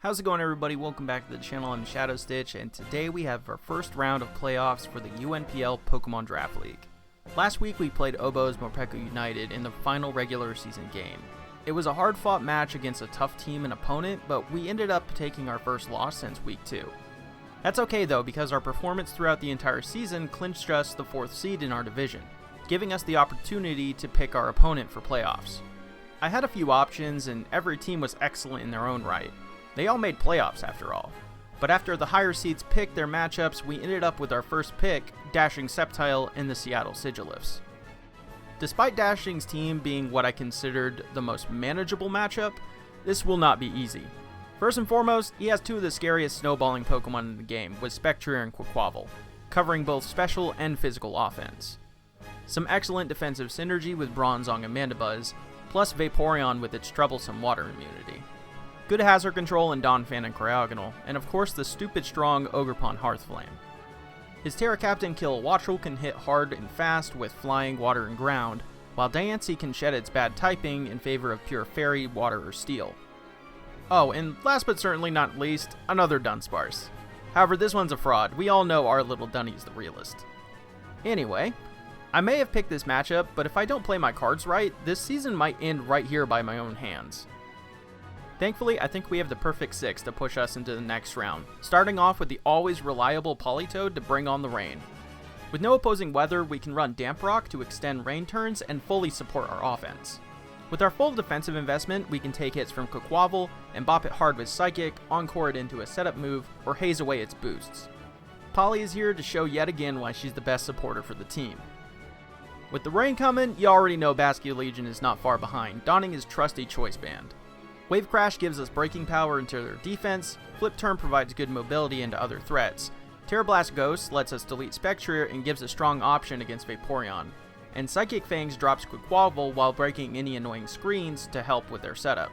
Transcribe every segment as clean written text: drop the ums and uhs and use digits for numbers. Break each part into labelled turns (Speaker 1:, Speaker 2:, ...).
Speaker 1: How's it going, everybody? Welcome back to the channel. I'm Shadow Stitch, and today we have our first round of playoffs for the UNPL Pokemon Draft League. Last week we played Obo's Morpeko United in the final regular season game. It was a hard-fought match against a tough team and opponent, but we ended up taking our first loss since week 2. That's okay though, because our performance throughout the entire season clinched us the 4th seed in our division, giving us the opportunity to pick our opponent for playoffs. I had a few options, and every team was excellent in their own right. They all made playoffs after all. But after the higher seeds picked their matchups, we ended up with our first pick, Dashing Sceptile and the Seattle Sigilifts. Despite Dashing's team being what I considered the most manageable matchup, this will not be easy. First and foremost, he has two of the scariest snowballing Pokemon in the game, with Spectrier and Quaquaval, covering both special and physical offense. Some excellent defensive synergy with Bronzong and Mandibuzz, plus Vaporeon with its troublesome water immunity. Good hazard control in Donphan and Cryogonal, and of course the stupid strong Ogerpon Hearthflame. His Terra Captain Kilowattrel can hit hard and fast with Flying, Water, and Ground, while Diancie can shed its bad typing in favor of pure Fairy, Water, or Steel. Oh, and last but certainly not least, another Dunsparce. However, this one's a fraud. We all know our little Dunny's the realist. Anyway, I may have picked this matchup, but if I don't play my cards right, this season might end right here by my own hands. Thankfully, I think we have the perfect 6 to push us into the next round, starting off with the always reliable Politoed to bring on the rain. With no opposing weather, we can run Damp Rock to extend rain turns and fully support our offense. With our full defensive investment, we can take hits from Quaquaval and bop it hard with Psychic, encore it into a setup move, or haze away its boosts. Polly is here to show yet again why she's the best supporter for the team. With the rain coming, you already know Basculin Legion is not far behind, donning his trusty Choice Band. Wave Crash gives us breaking power into their defense, Flip Turn provides good mobility into other threats, Terra Blast Ghost lets us delete Spectrier and gives a strong option against Vaporeon, and Psychic Fangs drops Quaquaval while breaking any annoying screens to help with their setup.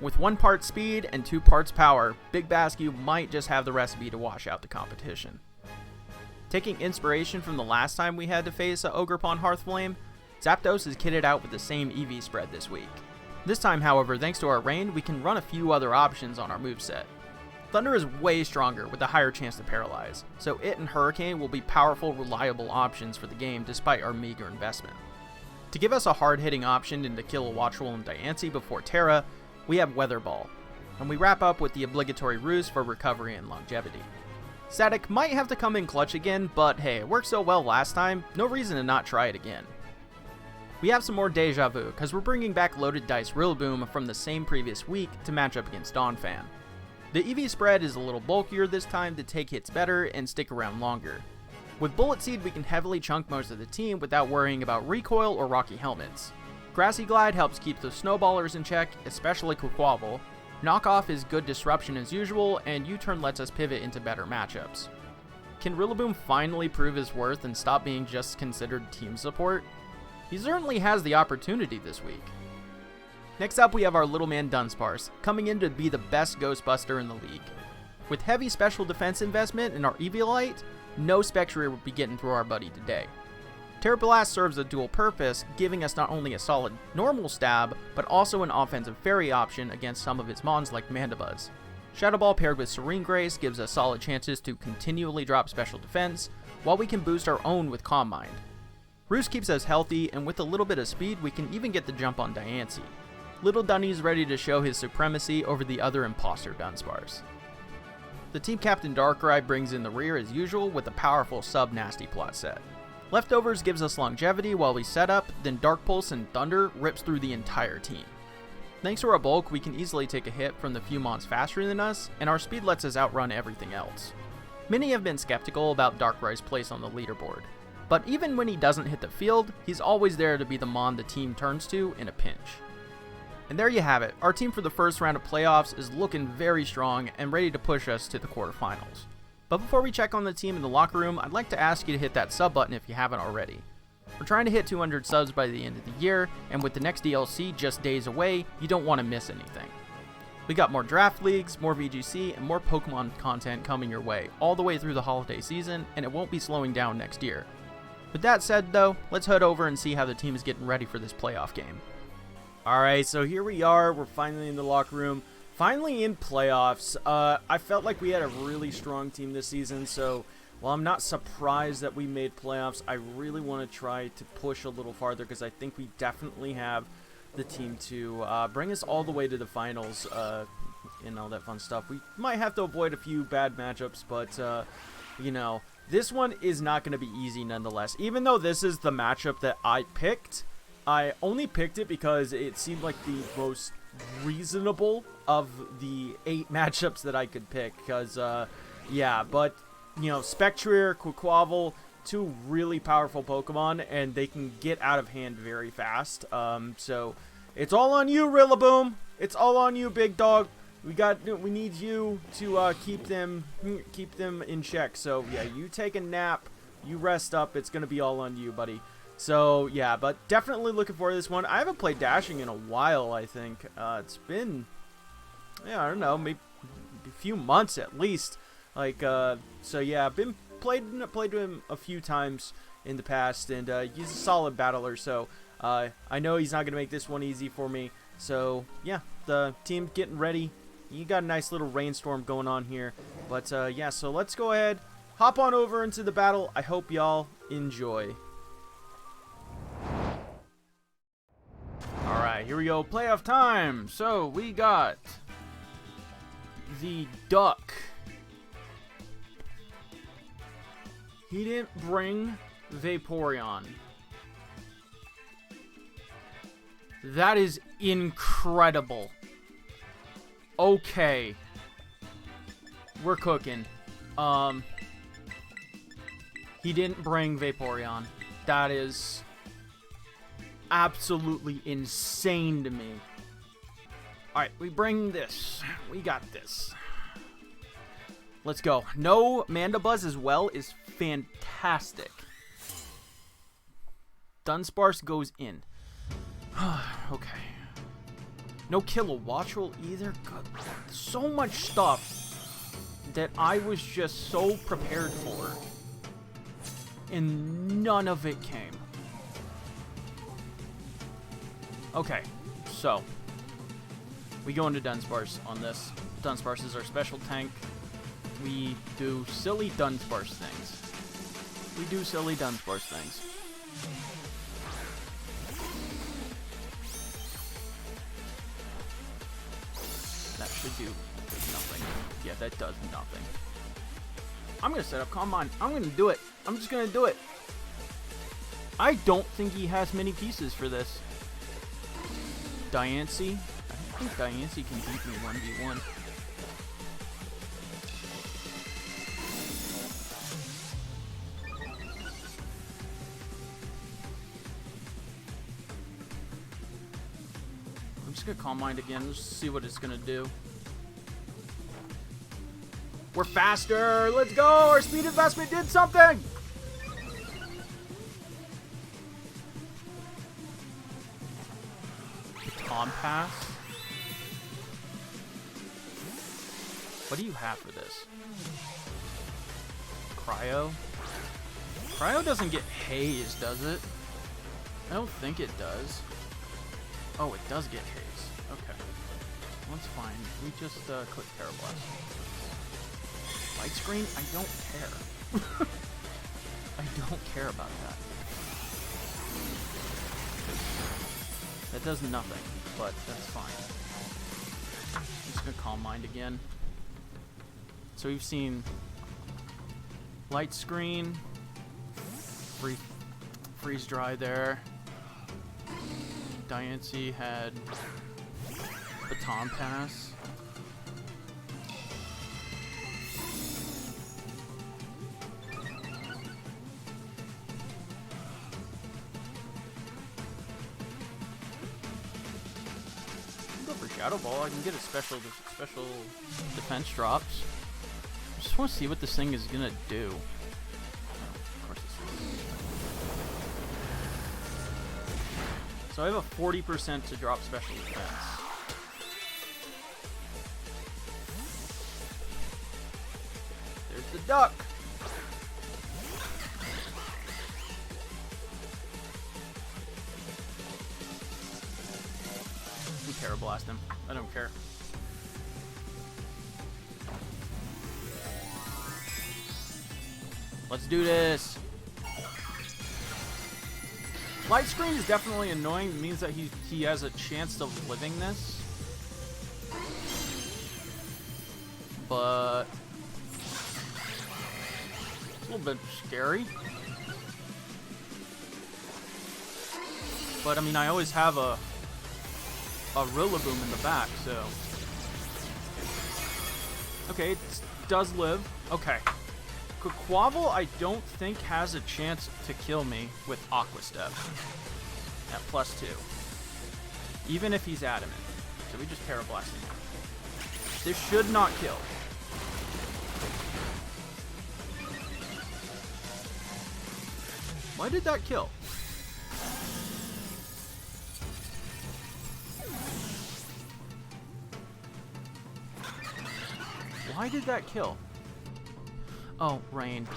Speaker 1: With 1 part speed and 2 parts power, Big Bascu might just have the recipe to wash out the competition. Taking inspiration from the last time we had to face a Ogerpon Hearthflame, Zapdos is kitted out with the same EV spread this week. This time, however, thanks to our rain, we can run a few other options on our moveset. Thunder is way stronger with a higher chance to paralyze, so it and Hurricane will be powerful, reliable options for the game despite our meager investment. To give us a hard-hitting option into Kilowattrel and Diancie before Terra, we have Weather Ball, and we wrap up with the obligatory Roost for recovery and longevity. Static might have to come in clutch again, but hey, it worked so well last time, no reason to not try it again. We have some more Deja Vu, because we're bringing back Loaded Dice Rillaboom from the same previous week to match up against Donphan. The EV spread is a little bulkier this time to take hits better and stick around longer. With Bullet Seed we can heavily chunk most of the team without worrying about recoil or rocky helmets. Grassy Glide helps keep the snowballers in check, especially Quaquaval. Knockoff is good disruption as usual, and U-Turn lets us pivot into better matchups. Can Rillaboom finally prove his worth and stop being just considered team support? He certainly has the opportunity this week. Next up we have our little man Dunsparce, coming in to be the best Ghostbuster in the league. With heavy special defense investment in our Eviolite, no Spectrier will be getting through our buddy today. Terra Blast serves a dual purpose, giving us not only a solid normal stab, but also an offensive fairy option against some of its mons like Mandibuzz. Shadow Ball paired with Serene Grace gives us solid chances to continually drop special defense, while we can boost our own with Calm Mind. Roost keeps us healthy, and with a little bit of speed, we can even get the jump on Diancie. Little Dunny's ready to show his supremacy over the other imposter Dunsparce. The team captain Darkrai brings in the rear as usual with a powerful sub-nasty plot set. Leftovers gives us longevity while we set up, then Dark Pulse and Thunder rips through the entire team. Thanks to our bulk, we can easily take a hit from the few mons faster than us, and our speed lets us outrun everything else. Many have been skeptical about Darkrai's place on the leaderboard. But even when he doesn't hit the field, he's always there to be the mon the team turns to in a pinch. And there you have it, our team for the first round of playoffs is looking very strong and ready to push us to the quarterfinals. But before we check on the team in the locker room, I'd like to ask you to hit that sub button if you haven't already. We're trying to hit 200 subs by the end of the year, and with the next DLC just days away, you don't want to miss anything. We got more draft leagues, more VGC, and more Pokemon content coming your way all the way through the holiday season, and it won't be slowing down next year. With that said though, let's head over and see how the team is getting ready for this playoff game. Alright, so here we are, we're finally in the locker room. Finally in playoffs. I felt like we had a really strong team this season, so while I'm not surprised that we made playoffs, I really want to try to push a little farther because I think we definitely have the team to bring us all the way to the finals and all that fun stuff. We might have to avoid a few bad matchups, but, you know, this one is not going to be easy nonetheless. Even though this is the matchup that I picked, I only picked it because it seemed like the most reasonable of the 8 matchups that I could pick. Because, yeah, but, you know, Spectrier, Quaquaval, 2 really powerful Pokemon, and they can get out of hand very fast. So, it's all on you, Rillaboom. It's all on you, big dog. We need you to keep them in check. So yeah, you take a nap, you rest up. It's gonna be all on you, buddy. So yeah, but definitely looking forward to this one. I haven't played Dashing in a while. I think it's been, yeah, I don't know, maybe a few months at least. Like so yeah, I've been played him a few times in the past, and he's a solid battler. So I know he's not gonna make this one easy for me. So yeah, the team getting ready. You got a nice little rainstorm going on here. But, yeah, so let's go ahead, hop on over into the battle. I hope y'all enjoy. Alright, here we go. Playoff time. So, we got the Duck. He didn't bring Vaporeon. That is incredible. Okay. We're cooking. He didn't bring Vaporeon. That is absolutely insane to me. Alright, we bring this. We got this. Let's go. No Mandibuzz as well is fantastic. Dunsparce goes in. Okay. No Kilowattrel either. God, so much stuff that I was just so prepared for, and none of it came. Okay, so we go into Dunsparce on this. Dunsparce is our special tank. We do silly Dunsparce things. That should do nothing. Yeah, that does nothing. I'm going to set up Calm Mind. I'm going to do it. I'm just going to do it. I don't think he has many pieces for this. Diancie. I don't think Diancie can beat me 1v1. I'm just going to Calm Mind again. Let's see what it's going to do. We're faster. Let's go. Our speed investment did something. Baton Pass. What do you have for this? Cryo? Cryo doesn't get haze, does it? I don't think it does. Oh, it does get haze. Okay. That's fine. We just click Parablast. Light screen? I don't care. I don't care about that. That does nothing, but that's fine. I'm just gonna Calm Mind again. So we've seen Light Screen, Freeze Dry there. Diancie had Baton Pass. Go for Shadow Ball. I can get a special defense drops. I just want to see what this thing is gonna do. Of course it's... So I have a 40% to drop special defense. There's the duck. We Parablast him. I don't care. Let's do this. Light screen is definitely annoying. It means that he has a chance of living this. But it's a little bit scary. But I mean, I always have a Rillaboom in the back, so. Okay, it does live. Okay. Quaquaval, I don't think has a chance to kill me with Aqua Step at +2. Even if he's adamant. So we just Parablast him. This should not kill. Why did that kill? Why did that kill? Oh, rain.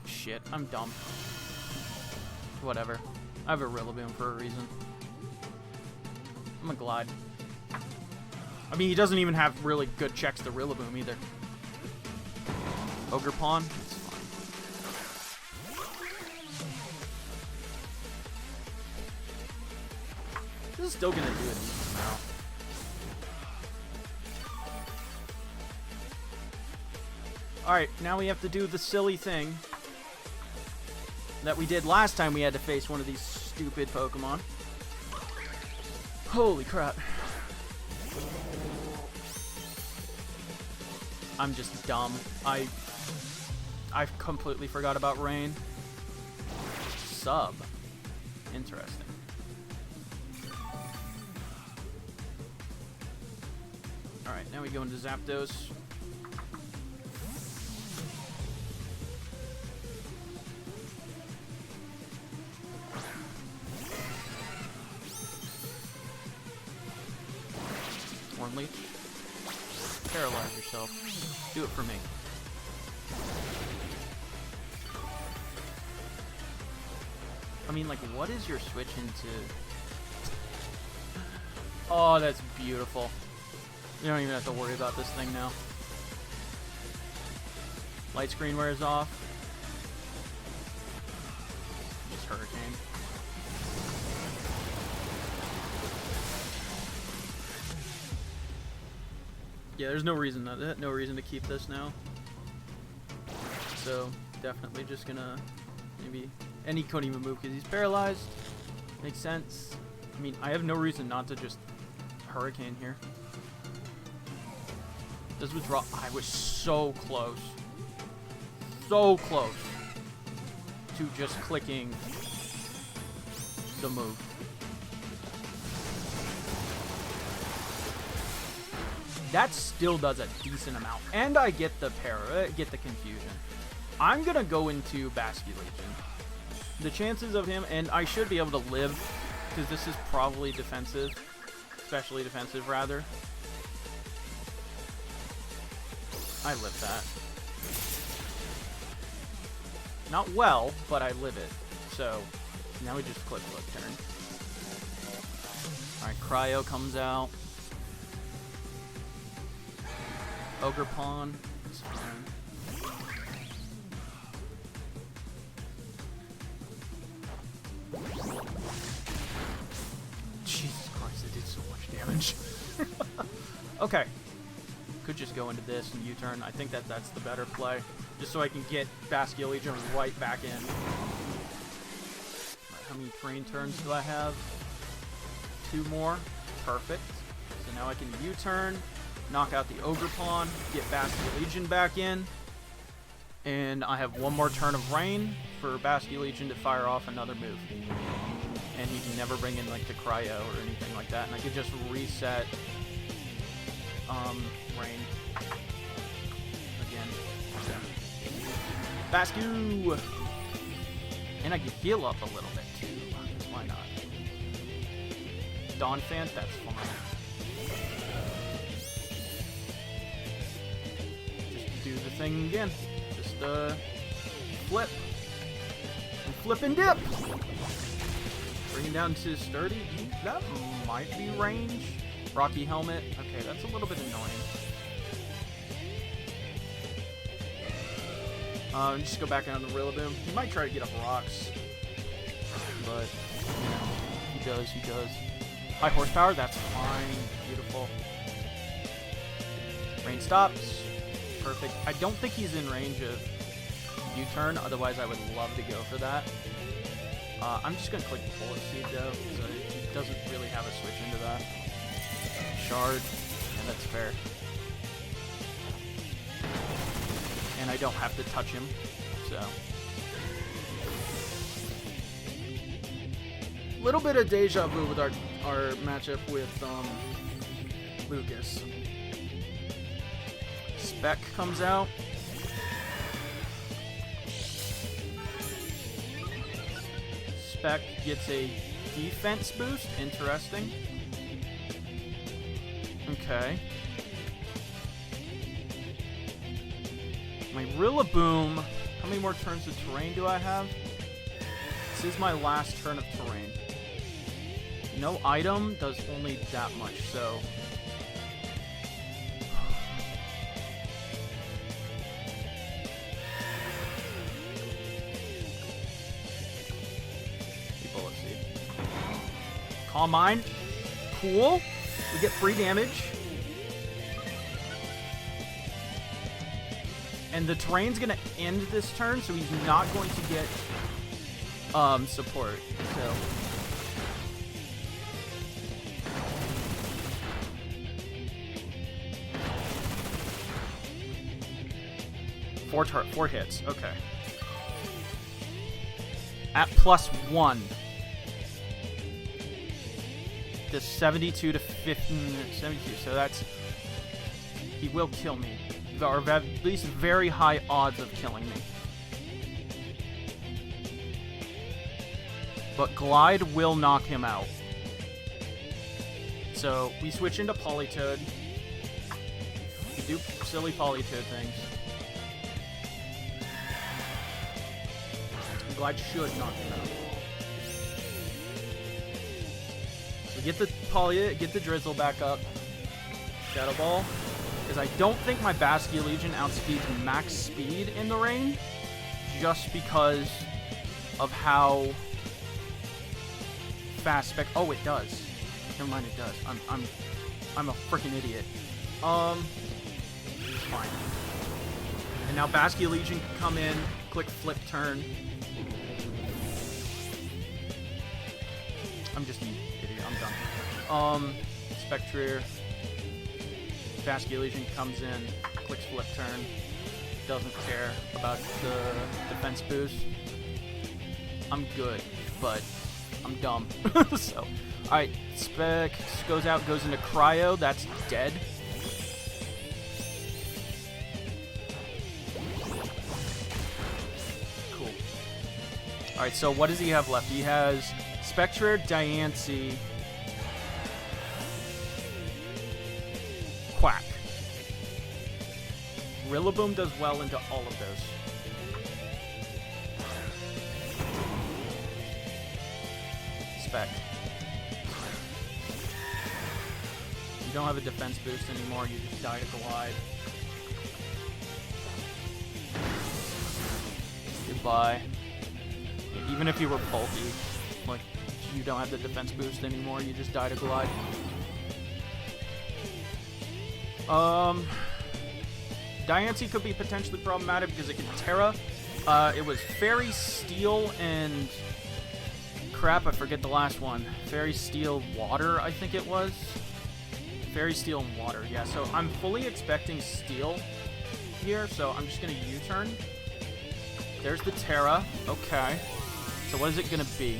Speaker 1: Shit, I'm dumb. Whatever. I have a Rillaboom for a reason. I'm gonna glide. I mean, he doesn't even have really good checks to Rillaboom either. Ogre Pawn? It's fine. This is still gonna do a decent amount. Alright, now we have to do the silly thing that we did last time we had to face one of these stupid Pokemon. Holy crap. I'm just dumb. I completely forgot about rain. Sub. Interesting. Alright, now we go into Zapdos. Leech. Paralyze yourself. Do it for me. I mean, like, what is your switch into? Oh, that's beautiful. You don't even have to worry about this thing now. Light screen wears off. Just Hurricane. Yeah, there's no reason to keep this now. So definitely just gonna maybe, and he couldn't even move because he's paralyzed. Makes sense. I mean, I have no reason not to just Hurricane here. Does withdraw. I was so close. So close to just clicking the move. That still does a decent amount. And I get the confusion. I'm gonna go into Basculation. The chances of him, and I should be able to live, because this is probably defensive. Especially defensive, rather. I live that. Not well, but I live it. So, now we just click flip turn. Alright, Cryo comes out. Ogre Pawn. It's fine. Jesus Christ, it did so much damage. Okay. Could just go into this and U-turn. I think that's the better play. Just so I can get Basculation right back in. Right, how many train turns do I have? 2 more. Perfect. So now I can U-turn. Knock out the Ogre Pawn, get Basculation back in, and I have 1 more turn of Rain for Basculation to fire off another move. And he can never bring in like the Cryo or anything like that, and I could just reset Rain again. So. Bascu! And I can heal up a little bit too. Why not? Donphan, that's fine. Do the thing again. Just flip. And flip and dip. Bring it down to sturdy. That might be range. Rocky Helmet. Okay, that's a little bit annoying. Just go back on the Rillaboom. He might try to get up rocks, but you know, he does. High horsepower, that's fine. Beautiful. Rain stops. Perfect. I don't think he's in range of U-turn, otherwise I would love to go for that. I'm just going to click the Bullet Seed though, so he doesn't really have a switch into that. Shard, and that's fair. And I don't have to touch him, so. Little bit of deja vu with our matchup with Lucas. Spec comes out. Spec gets a defense boost. Interesting. Okay. My Rillaboom. How many more turns of terrain do I have? This is my last turn of terrain. No item does only that much, so. Bullet Seed. Calm Mind. Cool. We get free damage. And the terrain's gonna end this turn, so he's not going to get support. So four hits. Okay. At +1. The 72 to 15, 72. So that's, he will kill me, or at least very high odds of killing me. But Glide will knock him out. So we switch into Politoed. We do silly Politoed things. Glide should knock him out. So get the Drizzle back up. Shadow Ball. Because I don't think my Baskia Legion outspeeds max speed in the rain. Just because of how fast Spec. Oh, it does. Never mind, it does. I'm a freaking idiot. Fine. And now Baskia Legion can come in, click flip turn. I'm just an idiot. I'm done. Spectrier. Baskia Legion comes in, clicks flip turn. Doesn't care about the defense boost. I'm good, but I'm dumb. So, alright, Spec goes out, goes into Cryo. That's dead. Cool. Alright, so what does he have left? He has Spectre, Diancie, Quack. Rillaboom does well into all of those. Spec. You don't have a defense boost anymore, you just die to Glide. Goodbye. Even if you were bulky, like, you don't have the defense boost anymore, you just die to Glide. Diancie could be potentially problematic because it can Terra. It was Fairy, Steel, and crap, I forget the last one. Fairy, Steel, Water, I think it was. Fairy, Steel, and Water, yeah. So I'm fully expecting Steel here, so I'm just going to U-turn. There's the Terra. Okay. So what is it going to be?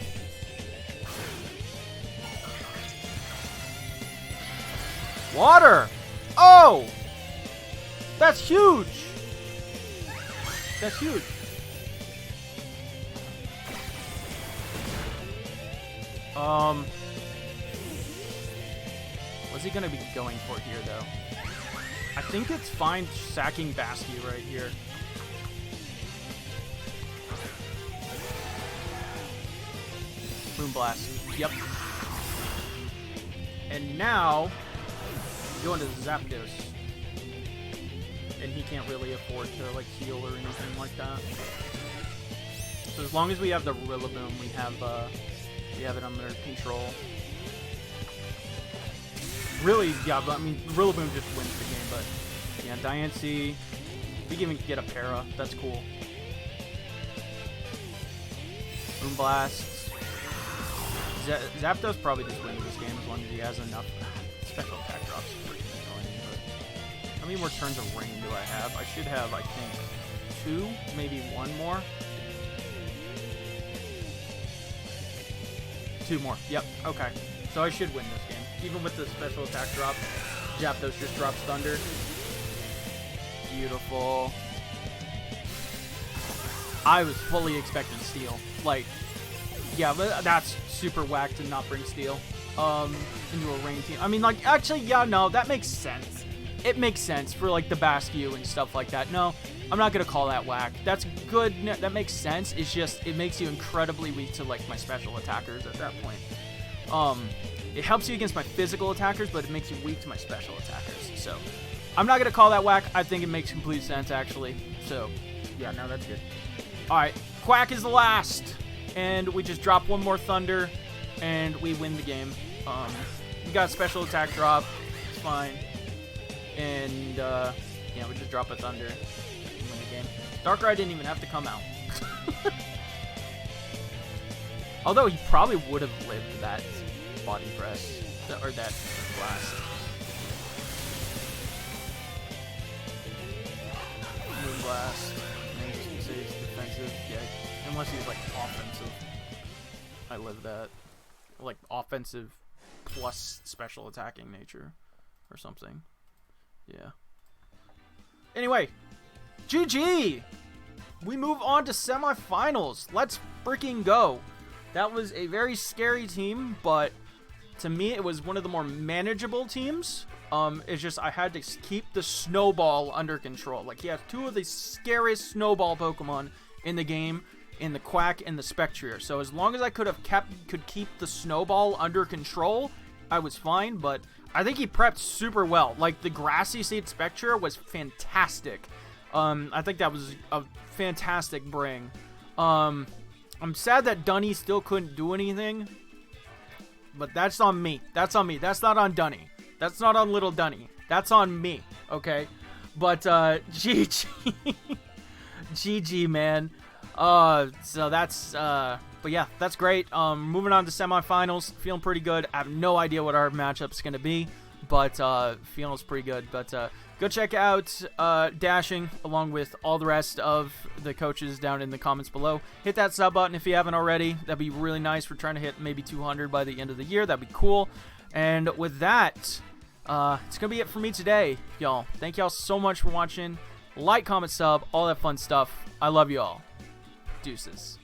Speaker 1: Water! Oh! That's huge! That's huge. What's he gonna be going for here, though? I think it's fine sacking Baskia right here. Boom Blast. Yep. And now, go into Zapdos. And and he can't really afford to like heal or anything like that. So as long as we have the Rillaboom, we have it under control. Really, yeah, but I mean, Rillaboom just wins the game, but yeah, Diancie, we can even get a para, that's cool. Moonblast. Zapdos probably just wins this game as long as he has enough. Special attack drops is pretty annoying, but how many more turns of rain do I have? I should have, I think, 2, maybe 1 more. 2 more. Yep, okay. So I should win this game. Even with the special attack drop, Zapdos just drops Thunder. Beautiful. I was fully expecting Steel. Like, yeah, but that's super whack to not bring Steel into a rain team. I mean, like, actually, yeah, no, that makes sense. It makes sense for, like, the Basque and stuff like that. No, I'm not going to call that whack. That's good. No, that makes sense. It's just, it makes you incredibly weak to, like, my special attackers at that point. It helps you against my physical attackers, but it makes you weak to my special attackers. So, I'm not going to call that whack. I think it makes complete sense, actually. So, yeah, no, that's good. Alright, Quack is the last. And we just drop 1 more Thunder, and we win the game. We got special attack drop. It's fine. And, yeah, we just drop a Thunder and win the game. Darkrai didn't even have to come out. Although he probably would have lived that body press, or that blast. Moonblast. And just say it's defensive. Yeah, unless he's like offensive. I live that. Like offensive plus special attacking nature or something. Yeah. Anyway, GG! We move on to semifinals. Let's freaking go. That was a very scary team, but to me, it was one of the more manageable teams. It's just I had to keep the Snowball under control. Like, he has 2 of the scariest Snowball Pokemon in the game, in the Quack and the Spectrier. So as long as I could keep the Snowball under control, I was fine. But I think he prepped super well. Like, the Grassy Seed Spectrier was fantastic. I think that was a fantastic bring. I'm sad that Dunny still couldn't do anything. But that's on me. That's on me. That's not on Dunny. That's not on little Dunny. That's on me. Okay? But, GG. GG, man. So that's, but yeah, that's great. Moving on to semifinals. Feeling pretty good. I have no idea what our matchup's going to be. But, feeling pretty good. But, go check out Dashing along with all the rest of the coaches down in the comments below. Hit that sub button if you haven't already. That'd be really nice. We're trying to hit maybe 200 by the end of the year. That'd be cool. And with that, it's going to be it for me today, y'all. Thank y'all so much for watching. Like, comment, sub, all that fun stuff. I love y'all. Deuces.